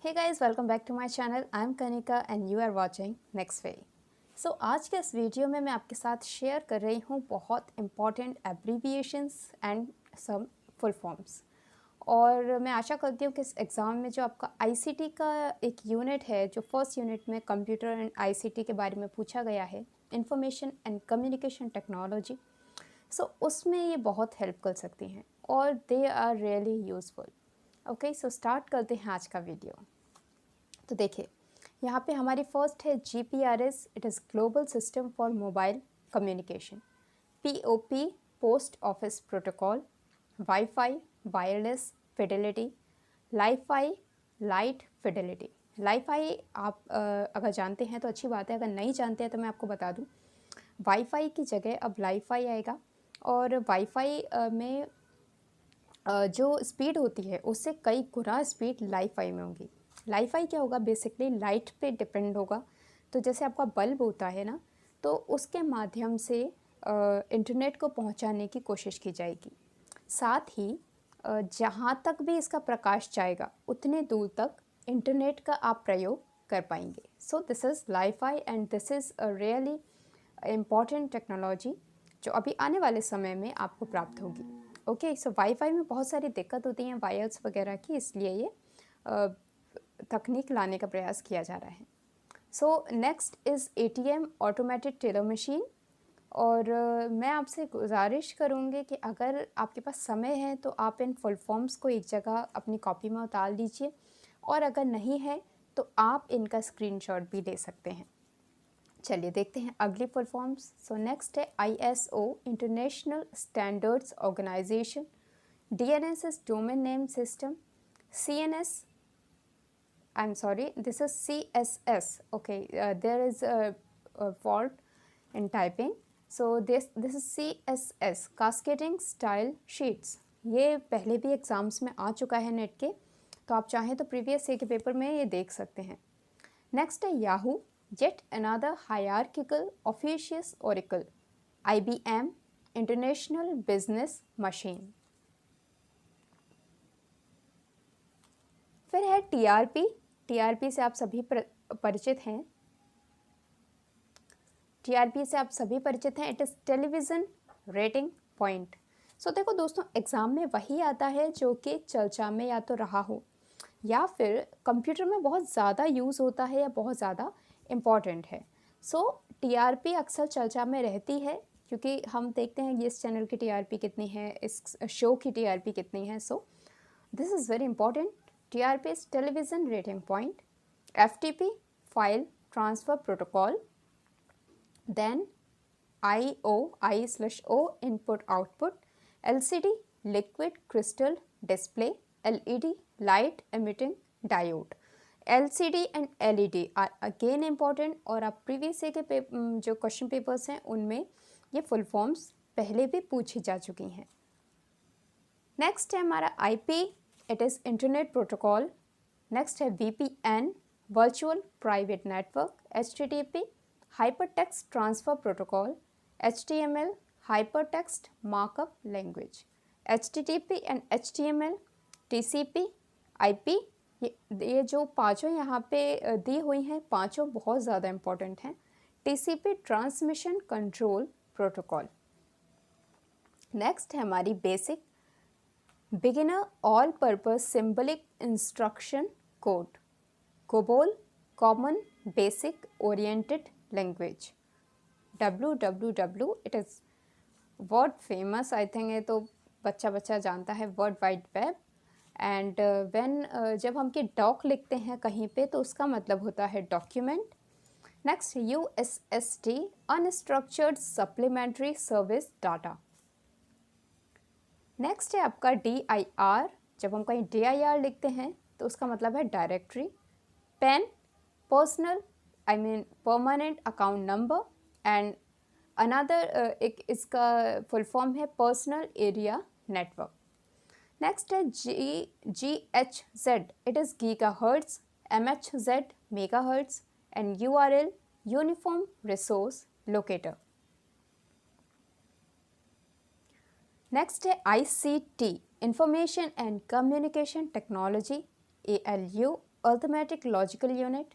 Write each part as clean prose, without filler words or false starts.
Hey guys, welcome back to my channel. I'm Kanika and you are watching Next Way. So आज के इस video में मैं आपके साथ शेयर कर रही हूँ बहुत important abbreviations and some full forms. और मैं आशा करती हूँ कि इस एग्ज़ाम में जो आपका आईसीटी का एक यूनिट है, जो फर्स्ट यूनिट में कंप्यूटर एंड आईसीटी के बारे में पूछा गया है, information and communication technology, so उसमें ये बहुत हेल्प कर सकती हैं और they are really useful. Okay, so start करते हैं आज का वीडियो। तो देखिए, यहाँ पे हमारी फर्स्ट है GPRS, it is global system for mobile communication. POP, post office protocol. Wifi, wireless Fidelity. Li-Fi, light Fidelity. Li-Fi आप अगर जानते हैं तो अच्छी बात है, अगर नहीं जानते हैं तो मैं आपको बता दूँ, वाईफाई की जगह अब लाईफाई आएगा। और वाईफाई में जो स्पीड होती है उससे कई गुना स्पीड लाईफाई में होगी। लाईफाई क्या होगा, बेसिकली लाइट पे डिपेंड होगा। तो जैसे आपका बल्ब होता है ना, तो उसके माध्यम से इंटरनेट को पहुंचाने की कोशिश की जाएगी। साथ ही जहाँ तक भी इसका प्रकाश जाएगा उतने दूर तक इंटरनेट का आप प्रयोग कर पाएंगे। सो this is Li-Fi and this is a really important technology जो अभी आने वाले समय में आपको प्राप्त होगी। ओके, सो वाईफाई में बहुत सारी दिक्कत होती हैं वायर्स वगैरह की, इसलिए ये तकनीक लाने का प्रयास किया जा रहा है। So next is ATM, automated teller machine. और मैं आपसे गुजारिश करूँगी कि अगर आपके पास समय है तो आप इन फुल फॉर्म्स को एक जगह अपनी कॉपी में उतार लीजिए, और अगर नहीं है तो आप इनका स्क्रीनशॉट भी ले सकते हैं। चलिए देखते हैं अगली फुल फॉर्म्स। सो नेक्स्ट है ISO, international standards organisation. DNS is domain name system. CNS, I'm sorry, this is CSS. Okay, there is a fault in typing. So this is CSS, cascading style sheets. ये पहले भी exams में आ चुका है net के, तो आप चाहें तो प्रीवियस ईयर के पेपर में ये देख सकते हैं। नेक्स्ट है Yahoo, yet another hierarchical officious oracle. IBM, international business machine. फिर है TRP। TRP से आप सभी परिचित हैं। TRP से आप सभी परिचित हैं। It is television rating point. So देखो दोस्तों, एग्ज़ाम में वही आता है जो कि चर्चा में या तो रहा हो या फिर कंप्यूटर में बहुत ज़्यादा यूज़ होता है या बहुत ज़्यादा इम्पॉर्टेंट है। सो TRP अक्सर चर्चा में रहती है क्योंकि हम देखते हैं इस चैनल की TRP कितनी है, इस शो की TRP कितनी है। सो this is very important. TRP is television rating point. FTP, file transfer protocol. Then I/O input output. LCD, liquid crystal display. LED, light emitting diode. LCD and LED are again important, और आप previous year के जो question papers हैं उनमें ये full forms पहले भी पूछी जा चुकी हैं। नेक्स्ट है हमारा IP, it is internet protocol. Next है VPN, virtual private network. HTTP, Hypertext Transfer Protocol. HTML, Hypertext Markup Language. HTTP and HTML, TCP, IP, ये जो पांचों यहाँ पे दी हुई हैं, पांचों बहुत ज़्यादा इम्पोर्टेंट हैं। TCP, transmission control protocol. Next है हमारी basic, beginner all purpose symbolic instruction code. COBOL, common basic oriented language. WWW, it is word famous, I think ये तो बच्चा जानता है, वर्ल्ड वाइड वेब। एंड जब हम कि डॉक लिखते हैं कहीं पे तो उसका मतलब होता है document. Next USSD, unstructured supplementary service data. Next है आपका DIR, जब हम कहीं DIR लिखते हैं तो उसका मतलब है directory. PAN, personal I mean permanent account number. And another एक इसका फुल फॉर्म है पर्सनल एरिया नेटवर्क। नेक्स्ट है GHZ, it is gigahertz. MHZ, megahertz. And URL, uniform resource locator. Next है ICT, information and communication technology. ALU, arithmetic logical unit,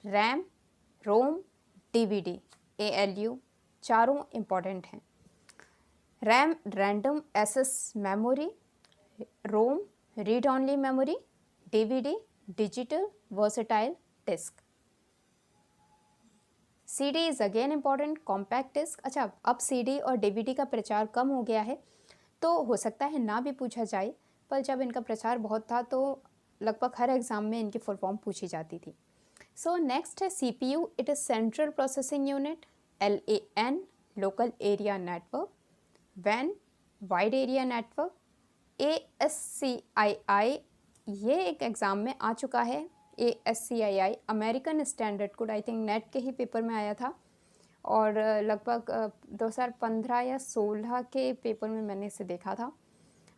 RAM, ROM, DVD, ALU, चारों important हैं। RAM random access memory, ROM read only memory, DVD digital versatile disc. CD is again important, compact disc. अच्छा, अब CD और DVD का प्रचार कम हो गया है, तो हो सकता है ना भी पूछा जाए, पर जब इनका प्रचार बहुत था तो लगभग हर एग्ज़ाम में इनकी फुल फॉर्म पूछी जाती थी। सो नेक्स्ट है CPU, it is central processing unit, LAN local area network, WAN wide area network, ASCII ये एक एग्ज़ाम में आ चुका है। ASCII American standard code, I think net के ही पेपर में आया था, और लगभग 2015 या 16 के पेपर में मैंने इसे देखा था।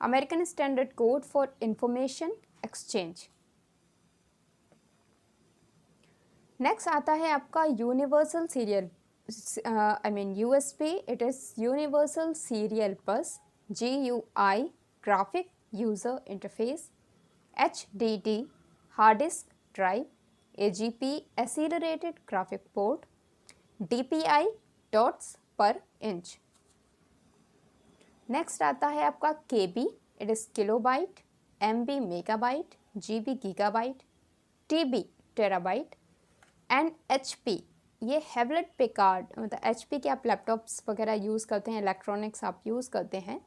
American standard code for information exchange. Next आता है आपका universal serial, USB, it is universal serial बस, GUI graphic user interface, HDD hard disk drive, AGP accelerated graphic port, DPI dots पर इंच। नेक्स्ट आता है आपका KB, it is kilobyte, MB megabyte, GB gigabyte, TB terabyte, and HP ये Hewlett Packard, मतलब HP के आप laptops वगैरह use करते हैं, इलेक्ट्रॉनिक्स आप यूज़ करते हैं,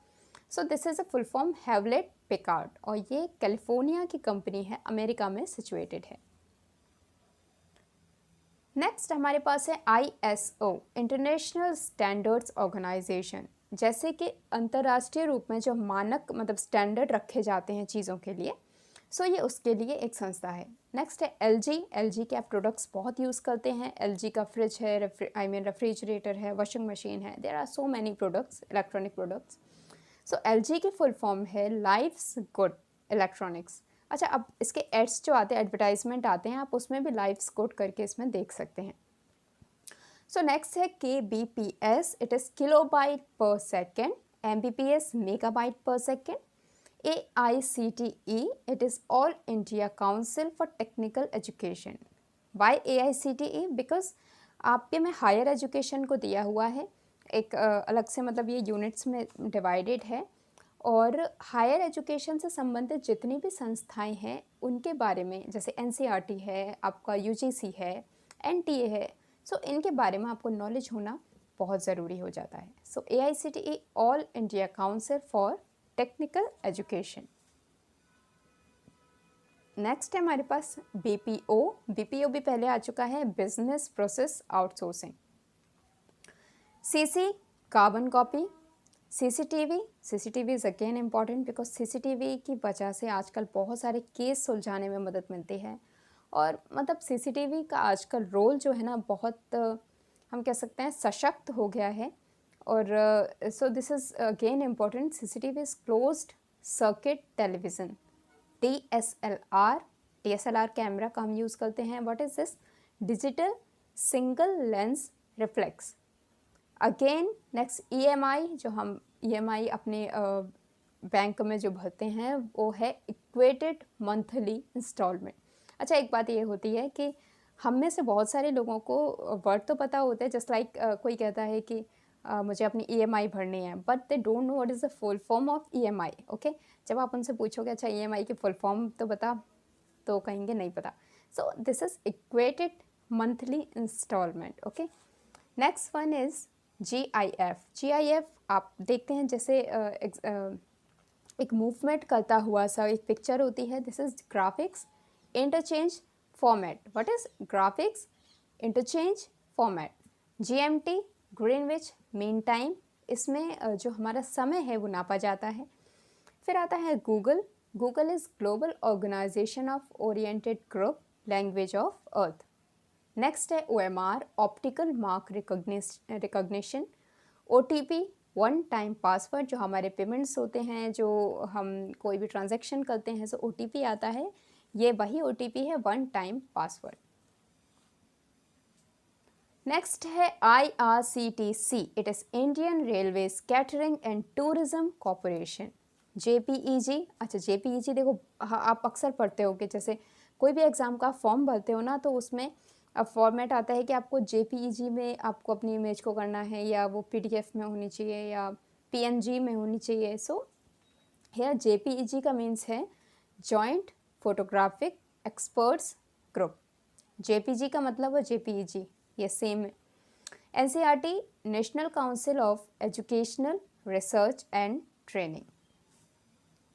सो this is a full form Hewlett Packard, और ये कैलिफोर्निया की कंपनी है, अमेरिका में सिचुएटेड है। नेक्स्ट हमारे पास है ISO इंटरनेशनल स्टैंडर्ड्स ऑर्गेनाइजेशन। जैसे कि अंतर्राष्ट्रीय रूप में जो मानक मतलब स्टैंडर्ड रखे जाते हैं चीज़ों के लिए, सो ये उसके लिए एक संस्था है। नेक्स्ट है LG के आप प्रोडक्ट्स बहुत यूज़ करते हैं। LG का फ्रिज है, रेफ्रिजरेटर है, वॉशिंग मशीन है, there are so many products, electronic products. So LG की फुल फॉर्म है लाइफ्स गुड इलेक्ट्रॉनिक्स। अच्छा, अब इसके एड्स जो आते हैं, एडवर्टाइजमेंट आते हैं, आप उसमें भी लाइफ्स गुड करके इसमें देख सकते हैं। सो नेक्स्ट है KBPS, it is kilobyte per second, MBPS megabyte per second, AICTE, it is all India council for technical education. Why AICTE? Because आपके में हायर एजुकेशन को दिया हुआ है एक अलग से, मतलब ये यूनिट्स में डिवाइडेड है, और हायर एजुकेशन से संबंधित जितनी भी संस्थाएं हैं उनके बारे में, जैसे NCERT है, आपका UGC है, NTA है, सो इनके बारे में आपको नॉलेज होना बहुत ज़रूरी हो जाता है। सो AICTE all India council for technical education. Next है हमारे पास BPO भी पहले आ चुका है, business process outsourcing. CC carbon copy, CCTV is again important, because CCTV की वजह से आजकल बहुत सारे केस सुलझाने में मदद मिलती है, और मतलब CCTV का आजकल रोल जो है ना बहुत हम कह सकते हैं सशक्त हो गया है, और सो this is again important. CCTV is closed circuit television, DSLR camera का हम यूज़ करते हैं। What is this? Digital single lens reflex. Again next EMI, जो हम EMI अपने बैंक में जो भरते हैं वो है इक्वेटेड मंथली इंस्टॉलमेंट। अच्छा, एक बात ये होती है कि हम में से बहुत सारे लोगों को वर्ड तो पता होता है, जस्ट लाइक कोई कहता है कि मुझे अपनी EMI भरनी है, but they don't know what is the full form of EMI। Okay, जब आप उनसे पूछोगे अच्छा EMI की फुल फॉर्म तो बता, तो कहेंगे नहीं पता। So this is equated monthly instalment. Okay, next one is GIF आप देखते हैं जैसे एक मूवमेंट करता हुआ सा एक पिक्चर होती है, this is graphics interchange format. What is graphics interchange format? GMT Greenwich mean time, इसमें जो हमारा समय है वो नापा जाता है। फिर आता है Google is global organisation of oriented group language of earth. Next है OMR optical mark recognition. OTP one time password, जो हमारे पेमेंट्स होते हैं, जो हम कोई भी ट्रांजैक्शन करते हैं, सो OTP आता है, ये वही OTP है, वन टाइम पासवर्ड। नेक्स्ट है IRCTC, it is Indian railways catering and tourism corporation. JPEG, अच्छा JPEG देखो, हाँ, आप अक्सर पढ़ते होगे, जैसे कोई भी एग्ज़ाम का फॉर्म भरते हो ना, तो उसमें अब फॉर्मेट आता है कि आपको जेपीईजी में आपको अपनी इमेज को करना है, या वो पीडीएफ में होनी चाहिए, या पीएनजी में होनी चाहिए। सो हियर जेपीईजी का मीन्स है Joint Photographic Experts Group. JPG का मतलब है जेपीईजी, ये सेम है। NCERT National Council of Educational Research and Training.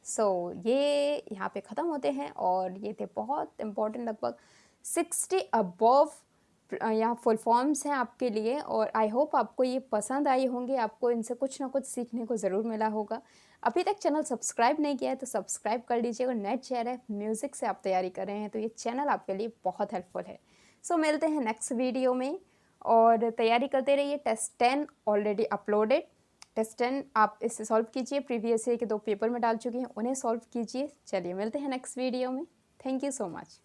So ये यहाँ पे ख़त्म होते हैं, और ये थे बहुत इम्पोर्टेंट, लगभग 60 अबव यहाँ फुल फॉर्म्स हैं आपके लिए। और आई होप आपको ये पसंद आई होंगे, आपको इनसे कुछ ना कुछ सीखने को ज़रूर मिला होगा। अभी तक चैनल सब्सक्राइब नहीं किया है तो सब्सक्राइब कर लीजिए। और नेट चेयर है, म्यूज़िक से आप तैयारी कर रहे हैं, तो ये चैनल आपके लिए बहुत हेल्पफुल है। सो मिलते हैं नेक्स्ट वीडियो में, और तैयारी करते रहिए। Test 10 already uploaded. टेस्ट 10 आप इससे सॉल्व कीजिए, प्रीवियस ईयर के 2 पेपर में डाल चुके हैं, उन्हें सॉल्व कीजिए। चलिए मिलते हैं नेक्स्ट वीडियो में। Thank you so much.